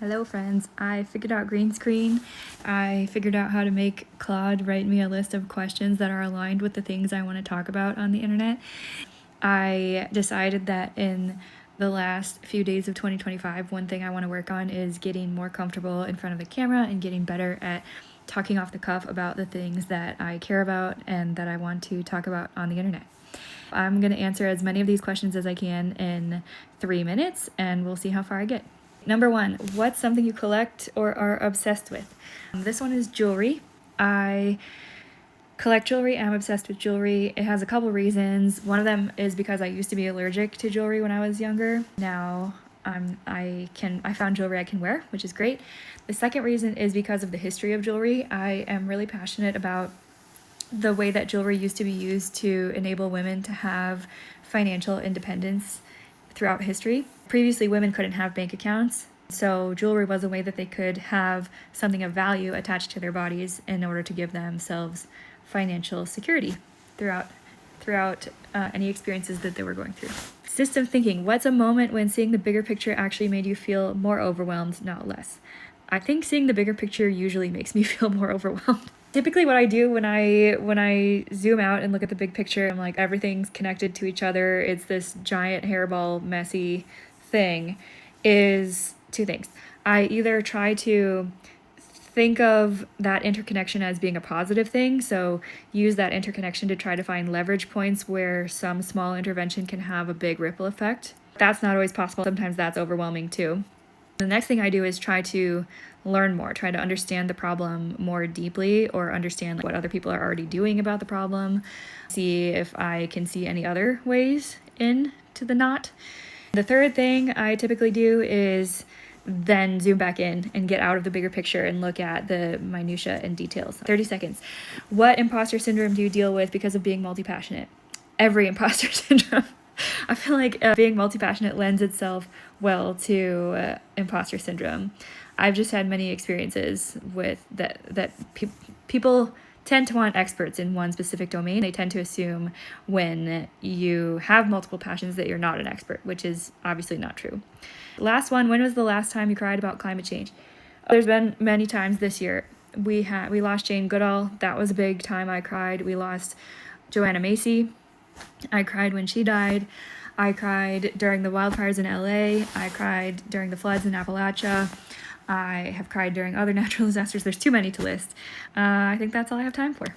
Hello friends, I figured out green screen. I figured out how to make Claude write me a list of questions that are aligned with the things I want to talk about on the internet. I decided that in the last few days of 2025, one thing I want to work on is getting more comfortable in front of the camera and getting better at talking off the cuff about the things that I care about and that I want to talk about on the internet. I'm going to answer as many of these questions as I can in 3 minutes, and we'll see how far I get. Number 1, what's something you collect or are obsessed with? This one is jewelry. I collect jewelry. I'm obsessed with jewelry. It has a couple reasons. One of them is because I used to be allergic to jewelry when I was younger. Now I found jewelry I can wear, which is great. The second reason is because of the history of jewelry. I am really passionate about the way that jewelry used to be used to enable women to have financial independence throughout history. Previously, women couldn't have bank accounts, so jewelry was a way that they could have something of value attached to their bodies in order to give themselves financial security throughout any experiences that they were going through. System thinking. What's a moment when seeing the bigger picture actually made you feel more overwhelmed, not less? I think seeing the bigger picture usually makes me feel more overwhelmed. Typically what I do when I zoom out and look at the big picture, I'm like, everything's connected to each other. It's this giant hairball, messy thing, is two things. I either try to think of that interconnection as being a positive thing, so use that interconnection to try to find leverage points where some small intervention can have a big ripple effect. That's not always possible. Sometimes that's overwhelming too. The next thing I do is try to learn more, try to understand the problem more deeply, or understand what other people are already doing about the problem, see if I can see any other ways into the knot. The third thing I typically do is then zoom back in and get out of the bigger picture and look at the minutia and details. 30 seconds. What imposter syndrome do you deal with because of being multi-passionate? Every imposter syndrome. I feel like being multi-passionate lends itself well to imposter syndrome. I've just had many experiences with that people tend to want experts in one specific domain. They tend to assume when you have multiple passions that you're not an expert, which is obviously not true. Last one, when was the last time you cried about climate change? There's been many times this year. We lost Jane Goodall. That was a big time I cried. We lost Joanna Macy. I cried when she died. I cried during the wildfires in LA. I cried during the floods in Appalachia. I have cried during other natural disasters. There's too many to list. I think that's all I have time for.